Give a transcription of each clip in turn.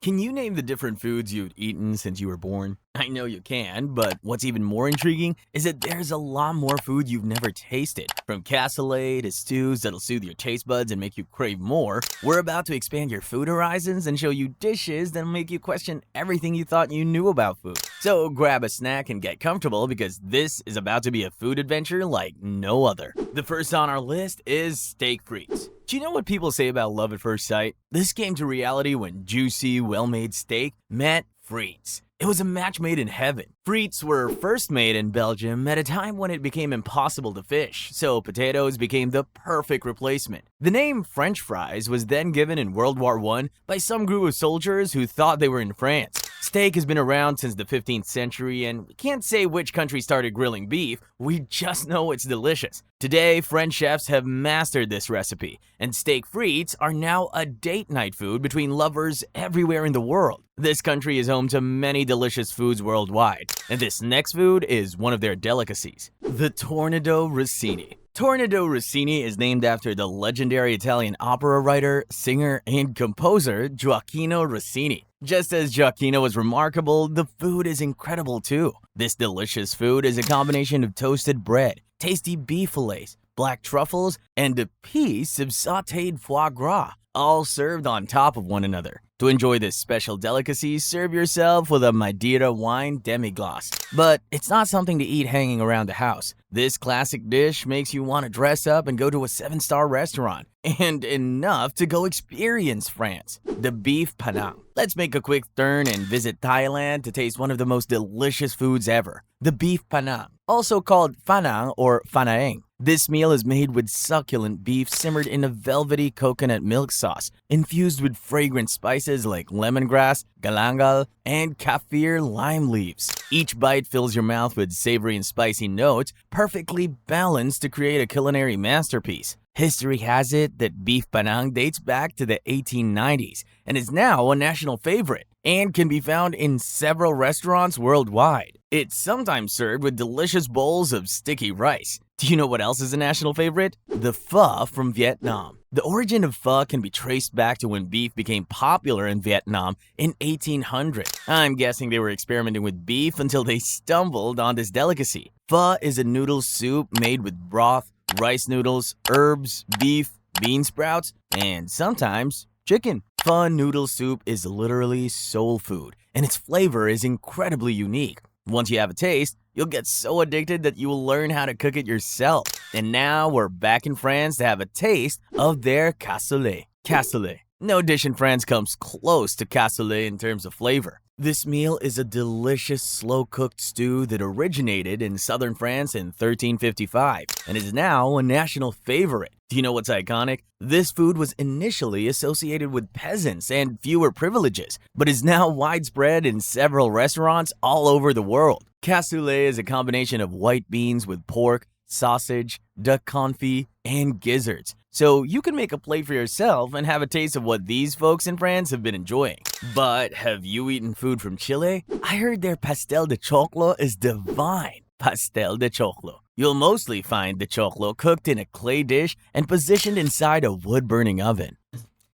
Can you name the different foods you've eaten since you were born? I know you can, but what's even more intriguing is that there's a lot more food you've never tasted. From cassoulet to stews that'll soothe your taste buds and make you crave more, we're about to expand your food horizons and show you dishes that'll make you question everything you thought you knew about food. So grab a snack and get comfortable because this is about to be a food adventure like no other. The first on our list is steak frites. Do you know what people say about love at first sight? This came to reality when juicy, well-made steak met frites. It was a match made in heaven. Frites were first made in Belgium at a time when it became impossible to fish, so potatoes became the perfect replacement. The name French fries was then given in World War I by some group of soldiers who thought they were in France. Steak has been around since the 15th century, and we can't say which country started grilling beef, we just know it's delicious. Today, French chefs have mastered this recipe, and steak frites are now a date night food between lovers everywhere in the world. This country is home to many delicious foods worldwide, and this next food is one of their delicacies, the Tournedo Rossini. Tournedo Rossini is named after the legendary Italian opera writer, singer, and composer Gioacchino Rossini. Just as Gioacchino was remarkable, the food is incredible too. This delicious food is a combination of toasted bread, tasty beef fillets, black truffles, and a piece of sautéed foie gras, all served on top of one another. To enjoy this special delicacy, serve yourself with a Madeira wine demi-glace. But it's not something to eat hanging around the house. This classic dish makes you want to dress up and go to a 7-star restaurant. And enough to go experience France. The beef Panang. Let's make a quick turn and visit Thailand to taste one of the most delicious foods ever. The beef Panang, also called Panang or Panang. This meal is made with succulent beef simmered in a velvety coconut milk sauce, infused with fragrant spices like lemongrass, galangal, and kaffir lime leaves. Each bite fills your mouth with savory and spicy notes, perfectly balanced to create a culinary masterpiece. History has it that beef Panang dates back to the 1890s and is now a national favorite and can be found in several restaurants worldwide. It's sometimes served with delicious bowls of sticky rice. Do you know what else is a national favorite? The pho from Vietnam. The origin of pho can be traced back to when beef became popular in Vietnam in 1800. I'm guessing they were experimenting with beef until they stumbled on this delicacy. Pho is a noodle soup made with broth, rice noodles, herbs, beef, bean sprouts, and sometimes chicken. Pho noodle soup is literally soul food, and its flavor is incredibly unique. Once you have a taste, you'll get so addicted that you will learn how to cook it yourself. And now we're back in France to have a taste of their cassoulet. Cassoulet. No dish in France comes close to cassoulet in terms of flavor. This meal is a delicious slow-cooked stew that originated in southern France in 1355 and is now a national favorite. Do you know what's iconic? This food was initially associated with peasants and fewer privileges, but is now widespread in several restaurants all over the world. Cassoulet is a combination of white beans with pork, sausage, duck confit, and gizzards. So you can make a plate for yourself and have a taste of what these folks in France have been enjoying. But have you eaten food from Chile? I heard their pastel de choclo is divine. Pastel de choclo. You'll mostly find the choclo cooked in a clay dish and positioned inside a wood-burning oven.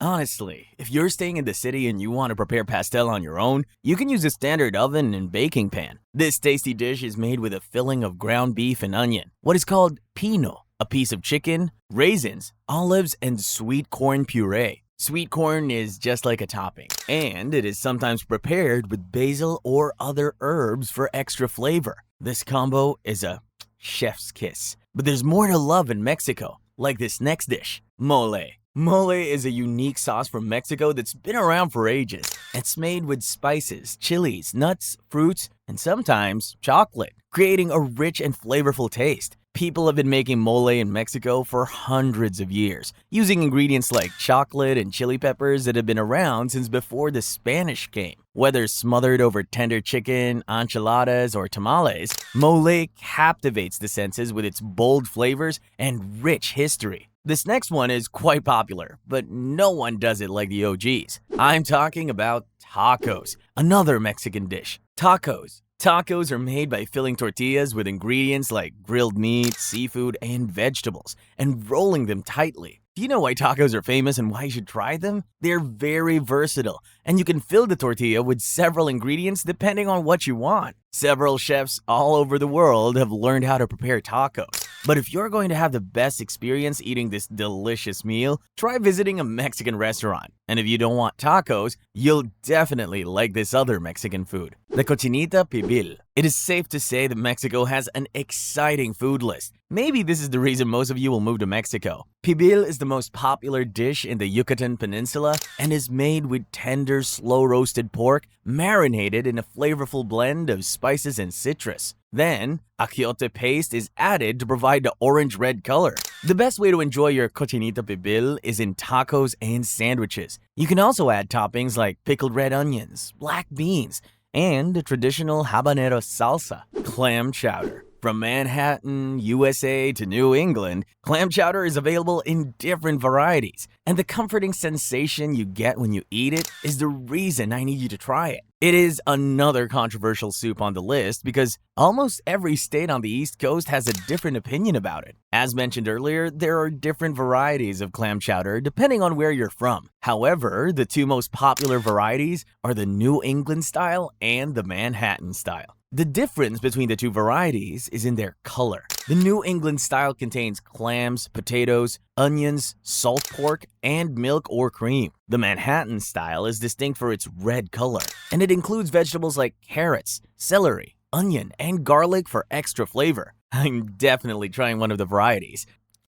Honestly, if you're staying in the city and you want to prepare pastel on your own, you can use a standard oven and baking pan. This tasty dish is made with a filling of ground beef and onion, what is called pino, a piece of chicken, raisins, olives, and sweet corn puree. Sweet corn is just like a topping, and it is sometimes prepared with basil or other herbs for extra flavor. This combo is a chef's kiss. But there's more to love in Mexico, like this next dish, mole. Mole is a unique sauce from Mexico that's been around for ages. It's made with spices, chilies, nuts, fruits, and sometimes chocolate, creating a rich and flavorful taste. People have been making mole in Mexico for hundreds of years, using ingredients like chocolate and chili peppers that have been around since before the Spanish came. Whether smothered over tender chicken, enchiladas, or tamales, mole captivates the senses with its bold flavors and rich history. This next one is quite popular, but no one does it like the OGs. I'm talking about tacos, another Mexican dish. Tacos are made by filling tortillas with ingredients like grilled meat, seafood, and vegetables, and rolling them tightly. Do you know why tacos are famous and why you should try them? They're very versatile, and you can fill the tortilla with several ingredients depending on what you want. Several chefs all over the world have learned how to prepare tacos. But if you're going to have the best experience eating this delicious meal, try visiting a Mexican restaurant. And if you don't want tacos, you'll definitely like this other Mexican food, the Cochinita Pibil. It is safe to say that Mexico has an exciting food list. Maybe this is the reason most of you will move to Mexico. Pibil is the most popular dish in the Yucatan Peninsula and is made with tender, slow-roasted pork marinated in a flavorful blend of spices and citrus. Then, achiote paste is added to provide the orange-red color. The best way to enjoy your Cochinita Pibil is in tacos and sandwiches. You can also add toppings like pickled red onions, black beans, and the traditional habanero salsa, clam chowder. From Manhattan, USA to New England, clam chowder is available in different varieties, and the comforting sensation you get when you eat it is the reason I need you to try it. It is another controversial soup on the list because almost every state on the East Coast has a different opinion about it. As mentioned earlier, there are different varieties of clam chowder depending on where you're from. However, the two most popular varieties are the New England style and the Manhattan style. The difference between the two varieties is in their color. The New England style contains clams, potatoes, onions, salt pork, and milk or cream. The Manhattan style is distinct for its red color, and it includes vegetables like carrots, celery, onion, and garlic for extra flavor. I'm definitely trying one of the varieties.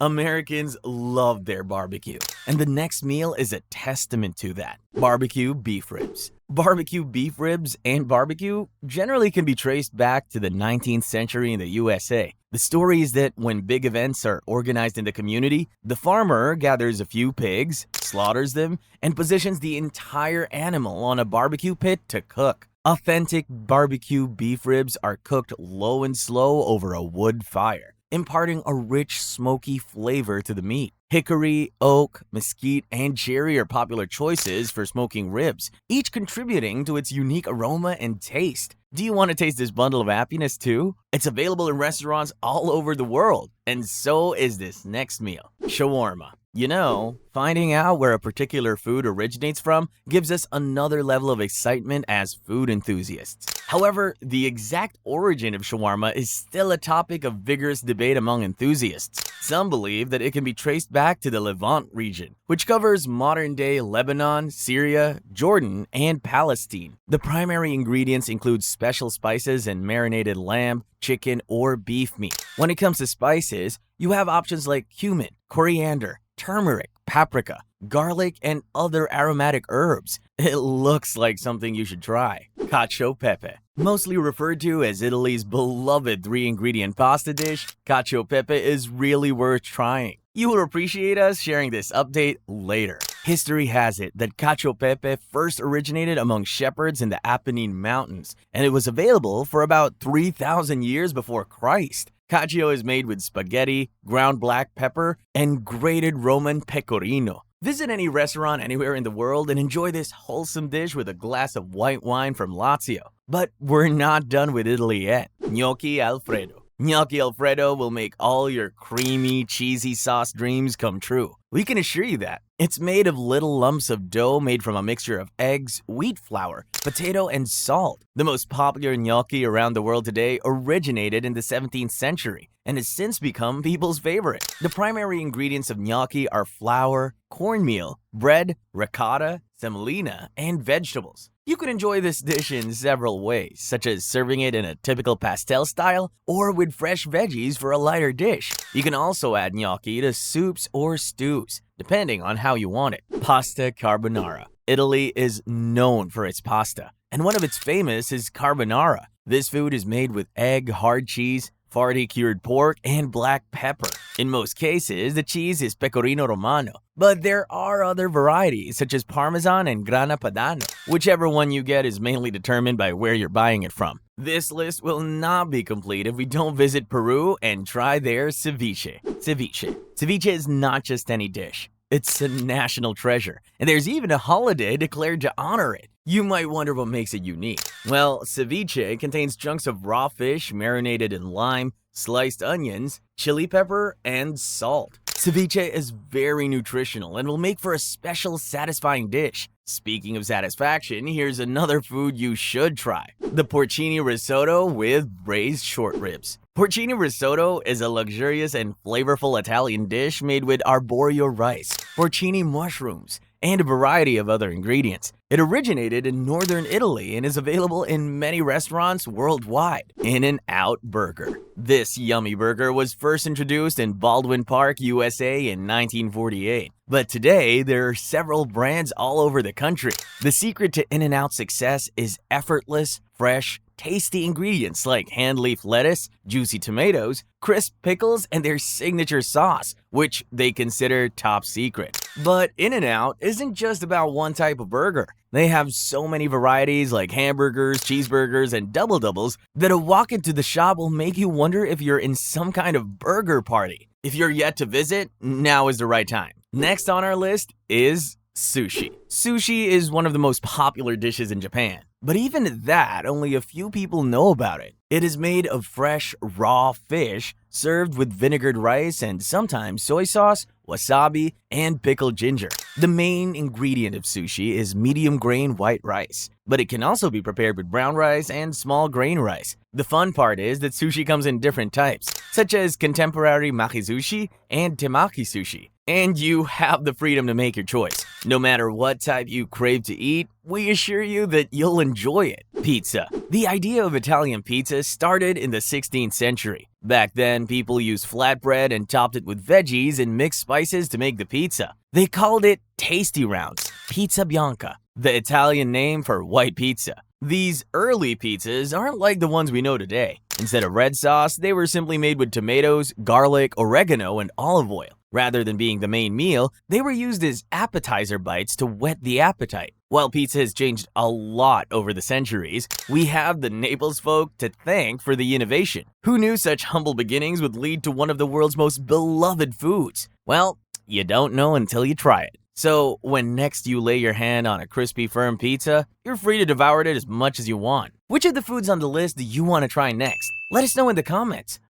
Americans love their barbecue, and the next meal is a testament to that. BBQ Beef Ribs. BBQ beef ribs and barbecue generally can be traced back to the 19th century in the USA. The story is that when big events are organized in the community, the farmer gathers a few pigs, slaughters them, and positions the entire animal on a barbecue pit to cook. Authentic barbecue beef ribs are cooked low and slow over a wood fire, imparting a rich, smoky flavor to the meat. Hickory, oak, mesquite, and cherry are popular choices for smoking ribs, each contributing to its unique aroma and taste. Do you want to taste this bundle of happiness too? It's available in restaurants all over the world, and so is this next meal, shawarma. You know, finding out where a particular food originates from gives us another level of excitement as food enthusiasts. However, the exact origin of shawarma is still a topic of vigorous debate among enthusiasts. Some believe that it can be traced back to the Levant region, which covers modern-day Lebanon, Syria, Jordan, and Palestine. The primary ingredients include special spices and marinated lamb, chicken, or beef meat. When it comes to spices, you have options like cumin, coriander, turmeric, paprika, garlic, and other aromatic herbs. It looks like something you should try. Cacio Pepe. Mostly referred to as Italy's beloved 3-ingredient pasta dish, Cacio Pepe is really worth trying. You will appreciate us sharing this update later. History has it that Cacio Pepe first originated among shepherds in the Apennine Mountains, and it was available for about 3,000 years before Christ. Cacio is made with spaghetti, ground black pepper, and grated Roman pecorino. Visit any restaurant anywhere in the world and enjoy this wholesome dish with a glass of white wine from Lazio. But we're not done with Italy yet. Gnocchi Alfredo. Gnocchi Alfredo will make all your creamy, cheesy sauce dreams come true. We can assure you that. It's made of little lumps of dough made from a mixture of eggs, wheat flour, potato, and salt. The most popular gnocchi around the world today originated in the 17th century and has since become people's favorite. The primary ingredients of gnocchi are flour, cornmeal, bread, ricotta, semolina, and vegetables. You can enjoy this dish in several ways, such as serving it in a typical pastel style or with fresh veggies for a lighter dish. You can also add gnocchi to soups or stews, depending on how you want it. Pasta carbonara. Italy is known for its pasta, and one of its famous is carbonara. This food is made with egg, hard cheese, farty cured pork, and black pepper. In most cases, the cheese is pecorino romano, but there are other varieties such as Parmesan and Grana Padano. Whichever one you get is mainly determined by where you're buying it from. This list will not be complete if we don't visit Peru and try their ceviche. Ceviche is not just any dish. It's a national treasure, and there's even a holiday declared to honor it. You might wonder what makes it unique. Well, ceviche contains chunks of raw fish marinated in lime, sliced onions, chili pepper, and salt. Ceviche is very nutritional and will make for a special satisfying dish. Speaking of satisfaction, here's another food you should try: the porcini risotto with braised short ribs. Porcini risotto is a luxurious and flavorful Italian dish made with arborio rice, porcini mushrooms, and a variety of other ingredients. It originated in northern Italy and is available in many restaurants worldwide. In-N-Out Burger. This yummy burger was first introduced in Baldwin Park, USA in 1948. But today, there are several brands all over the country. The secret to In-N-Out's success is effortless, fresh, tasty ingredients like hand-leaf lettuce, juicy tomatoes, crisp pickles, and their signature sauce, which they consider top secret. But In-N-Out isn't just about one type of burger. They have so many varieties like hamburgers, cheeseburgers, and double-doubles that a walk into the shop will make you wonder if you're in some kind of burger party. If you're yet to visit, now is the right time. Next on our list is sushi. Sushi is one of the most popular dishes in Japan. But even at that, only a few people know about it. It is made of fresh, raw fish, served with vinegared rice and sometimes soy sauce, wasabi, and pickled ginger. The main ingredient of sushi is medium grain white rice, but it can also be prepared with brown rice and small grain rice. The fun part is that sushi comes in different types, such as contemporary makizushi and temaki sushi. And you have the freedom to make your choice. No matter what type you crave to eat, we assure you that you'll enjoy it. Pizza. The idea of Italian pizza started in the 16th century. Back then, people used flatbread and topped it with veggies and mixed spices to make the pizza. They called it tasty rounds, pizza bianca, the Italian name for white pizza. These early pizzas aren't like the ones we know today. Instead of red sauce, they were simply made with tomatoes, garlic, oregano, and olive oil. Rather than being the main meal, they were used as appetizer bites to whet the appetite. While pizza has changed a lot over the centuries, we have the Naples folk to thank for the innovation. Who knew such humble beginnings would lead to one of the world's most beloved foods? Well, you don't know until you try it. So when next you lay your hand on a crispy, firm pizza, you're free to devour it as much as you want. Which of the foods on the list do you want to try next? Let us know in the comments.